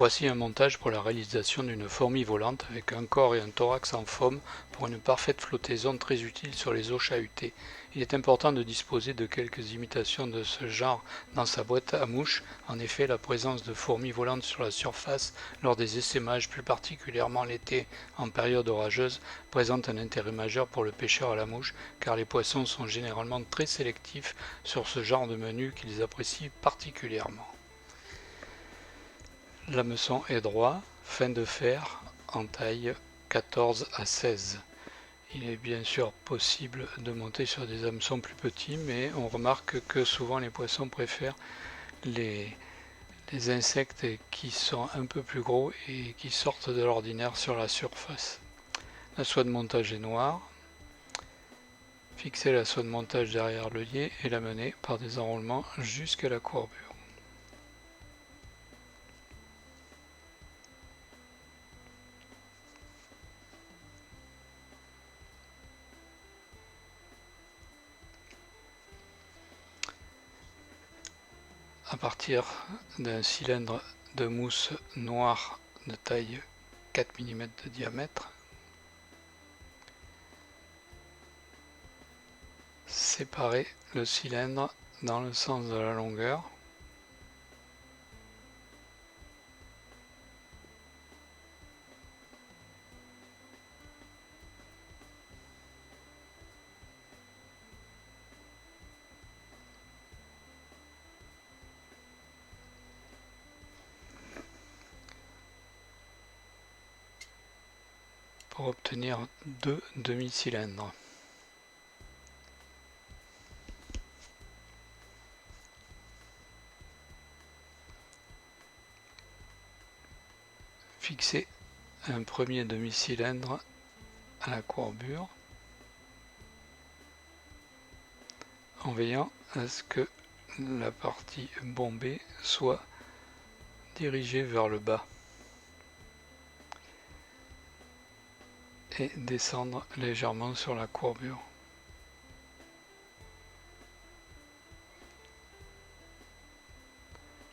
Voici un montage pour la réalisation d'une fourmi volante avec un corps et un thorax en foam pour une parfaite flottaison très utile sur les eaux chahutées. Il est important de disposer de quelques imitations de ce genre dans sa boîte à mouches. En effet, la présence de fourmis volantes sur la surface lors des essaimages, plus particulièrement l'été en période orageuse, présente un intérêt majeur pour le pêcheur à la mouche car les poissons sont généralement très sélectifs sur ce genre de menu qu'ils apprécient particulièrement. L'hameçon est droit, fin de fer, en taille 14 à 16. Il est bien sûr possible de monter sur des hameçons plus petits, mais on remarque que souvent les poissons préfèrent les insectes qui sont un peu plus gros et qui sortent de l'ordinaire sur la surface. La soie de montage est noire. Fixez la soie de montage derrière l'œillet et la menez par des enroulements jusqu'à la courbure. À partir d'un cylindre de mousse noire de taille 4 mm de diamètre, séparez le cylindre dans le sens de la longueur. Pour obtenir deux demi-cylindres. Fixez un premier demi-cylindre à la courbure en veillant à ce que la partie bombée soit dirigée vers le bas et descendre légèrement sur la courbure.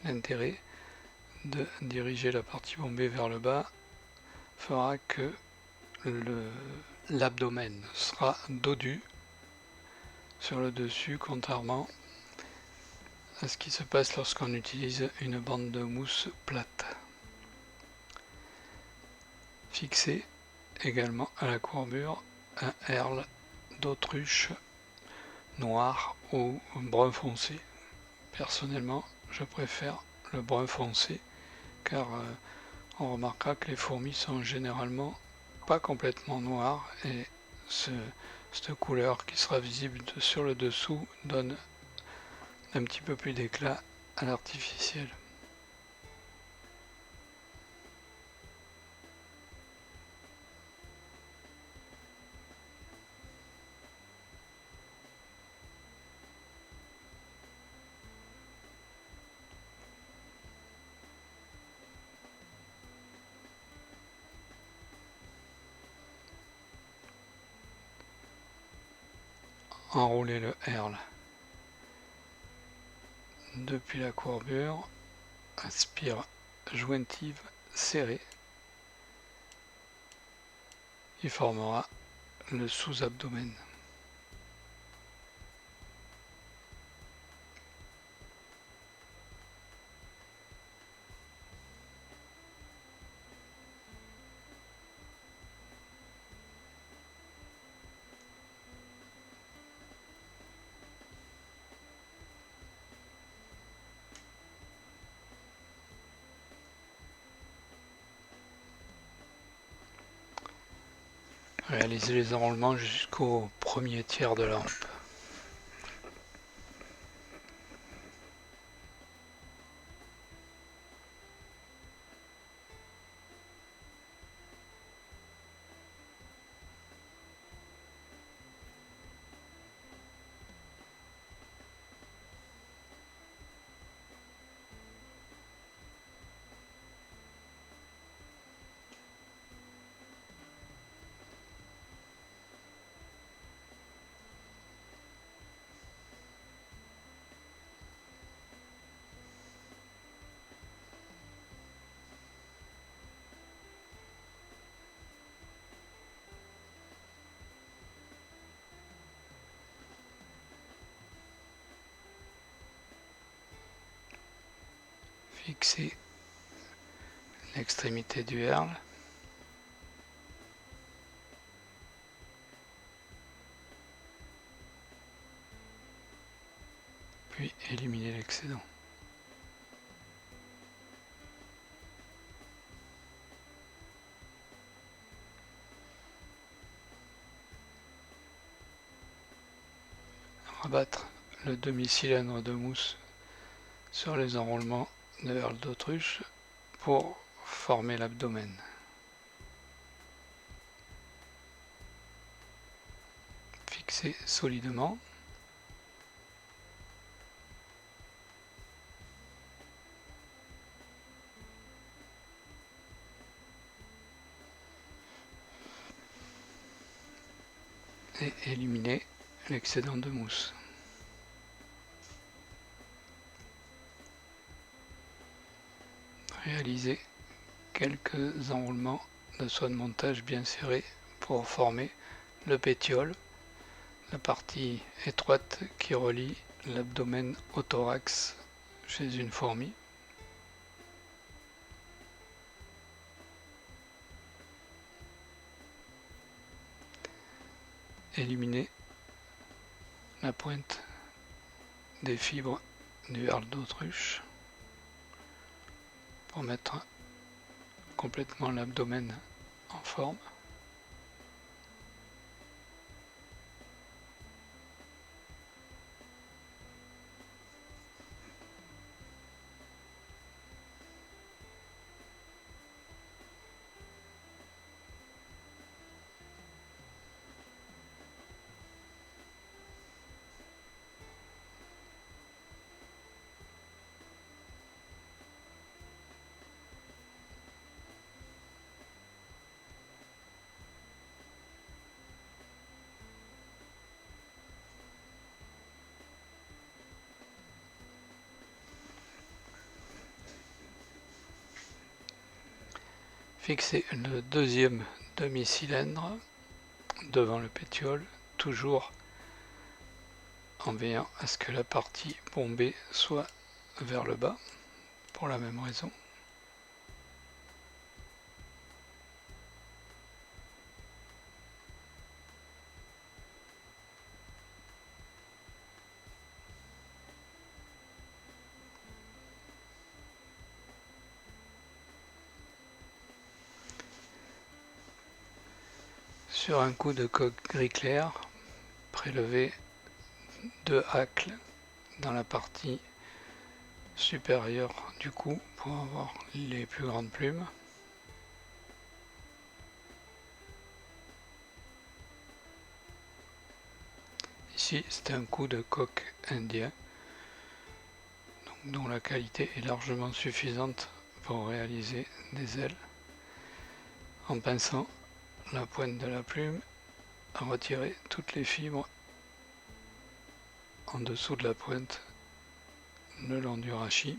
L'intérêt de diriger la partie bombée vers le bas fera que l'abdomen sera dodu sur le dessus, contrairement à ce qui se passe lorsqu'on utilise une bande de mousse plate. Fixez également à la courbure un herle d'autruche noir ou brun foncé. Personnellement, je préfère le brun foncé car on remarquera que les fourmis sont généralement pas complètement noires et cette couleur qui sera visible sur le dessous donne un petit peu plus d'éclat à l'artificiel. Enroulez le herle depuis la courbure, inspire jointive serrée, il formera le sous-abdomen. Réalisez les enroulements jusqu'au premier tiers de lampe. fixer l'extrémité du herle, puis éliminer l'excédent. Rabattre le demi-cylindre de mousse sur les enroulements de herle d'autruche pour former l'abdomen. Fixer solidement. Et éliminer l'excédent de mousse. Réaliser quelques enroulements de soie de montage bien serrés pour former le pétiole, la partie étroite qui relie l'abdomen au thorax chez une fourmi. Éliminer la pointe des fibres du herle d'autruche pour mettre complètement l'abdomen en forme. Fixer le deuxième demi-cylindre devant le pétiole, toujours en veillant à ce que la partie bombée soit vers le bas, pour la même raison. Sur un coup de coque gris clair, prélever 2 hacles dans la partie supérieure du cou pour avoir les plus grandes plumes. Ici, c'est un coup de coque indien, dont la qualité est largement suffisante pour réaliser des ailes. En pinçant la pointe de la plume, à retirer toutes les fibres en dessous de la pointe le long du rachis.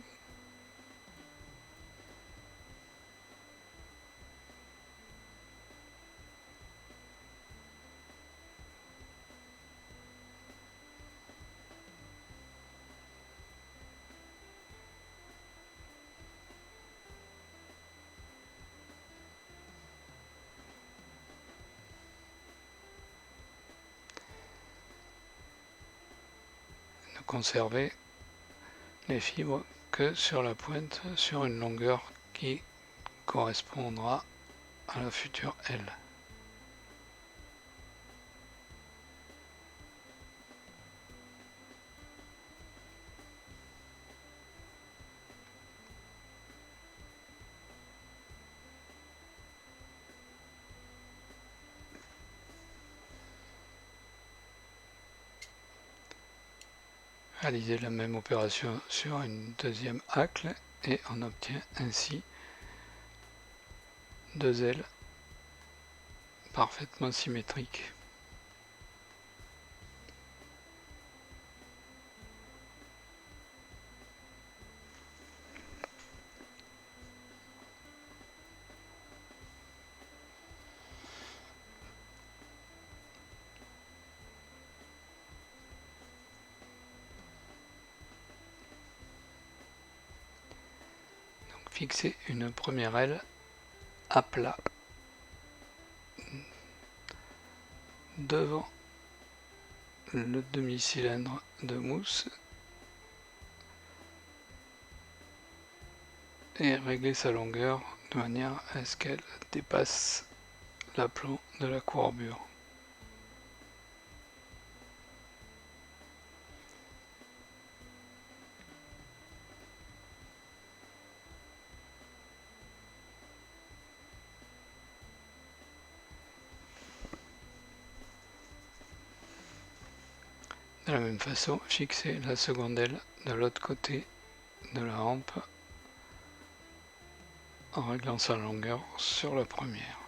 Ne conserver les fibres que sur la pointe, sur une longueur qui correspondra à la future aile. Réaliser la même opération sur une deuxième hacle et on obtient ainsi 2 ailes parfaitement symétriques. fixer une première aile à plat devant le demi-cylindre de mousse et régler sa longueur de manière à ce qu'elle dépasse l'aplomb de la courbure. De la même façon, fixer la seconde aile de l'autre côté de la hampe en réglant sa longueur sur la première.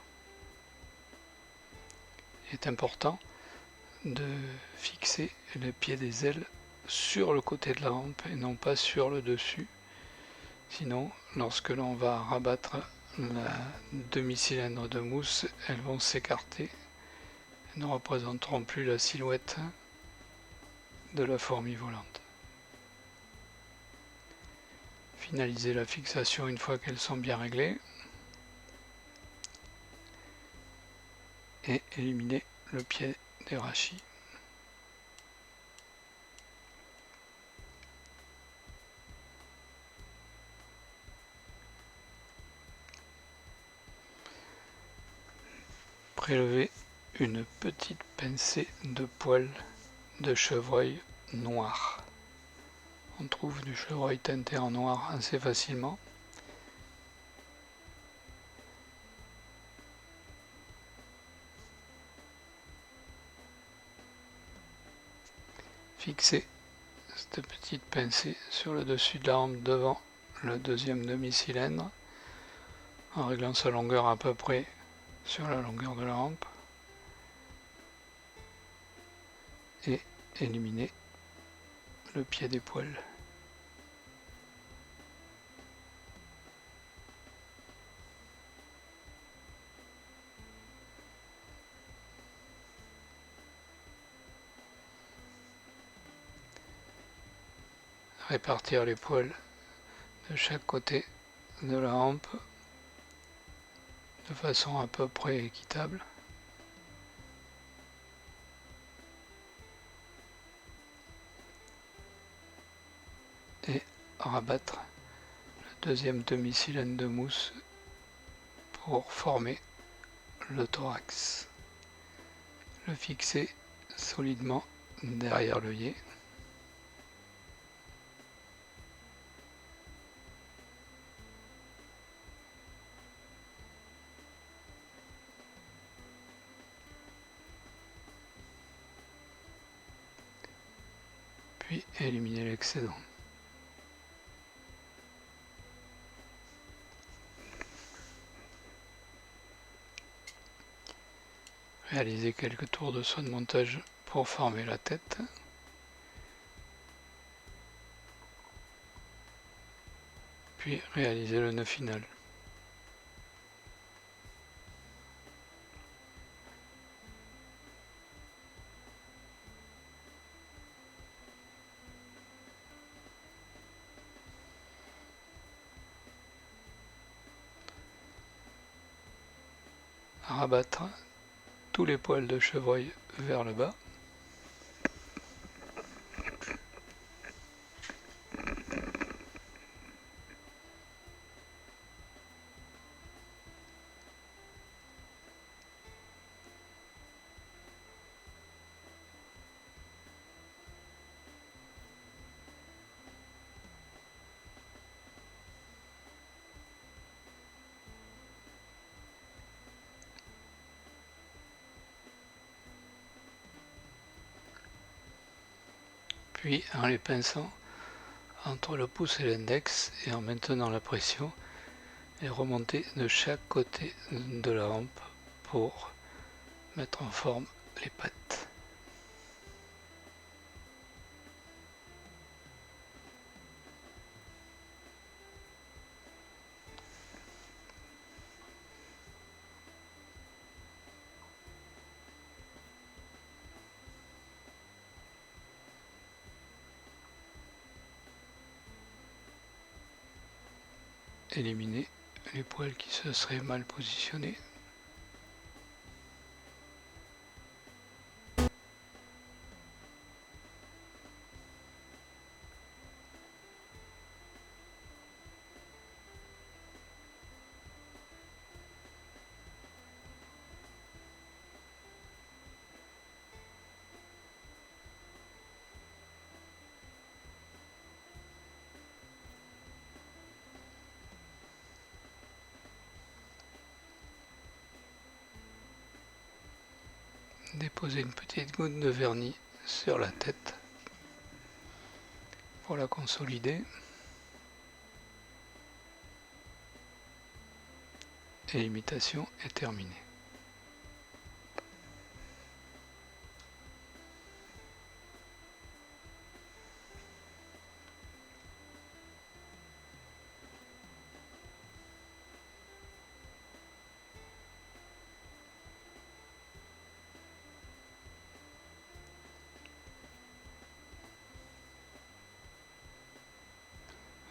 Il est important de fixer le pied des ailes sur le côté de la hampe et non pas sur le dessus. Sinon, lorsque l'on va rabattre la demi-cylindre de mousse, elles vont s'écarter et ne représenteront plus la silhouette de la fourmi volante. Finaliser la fixation une fois qu'elles sont bien réglées et éliminer le pied des rachis. Prélever une petite pincée de poils de chevreuil noir. On trouve du chevreuil teinté en noir assez facilement. Fixer cette petite pincée sur le dessus de la hampe devant le deuxième demi-cylindre en réglant sa longueur à peu près sur la longueur de la hampe et éliminer le pied des poils. Répartir les poils de chaque côté de la hampe de façon à peu près équitable. Et rabattre le deuxième demi-cylindre de mousse pour former le thorax. Le fixer solidement derrière l'œillet. Puis éliminer l'excédent. Réaliser quelques tours de soie de montage pour former la tête. Puis réaliser le nœud final. Rabattre tous les poils de chevreuil vers le bas. Puis en les pinçant entre le pouce et l'index et en maintenant la pression et remonter de chaque côté de la hampe pour mettre en forme les pattes. éliminer les poils qui se seraient mal positionnés. Déposer une petite goutte de vernis sur la tête pour la consolider. Et l'imitation est terminée.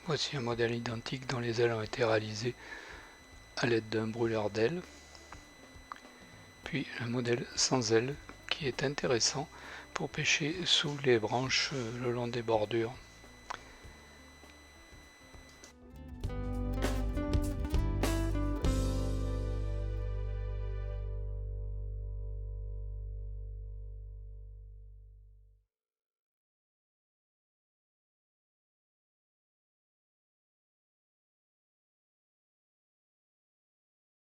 Voici un modèle identique dont les ailes ont été réalisées à l'aide d'un brûleur d'ailes. Puis un modèle sans ailes qui est intéressant pour pêcher sous les branches le long des bordures.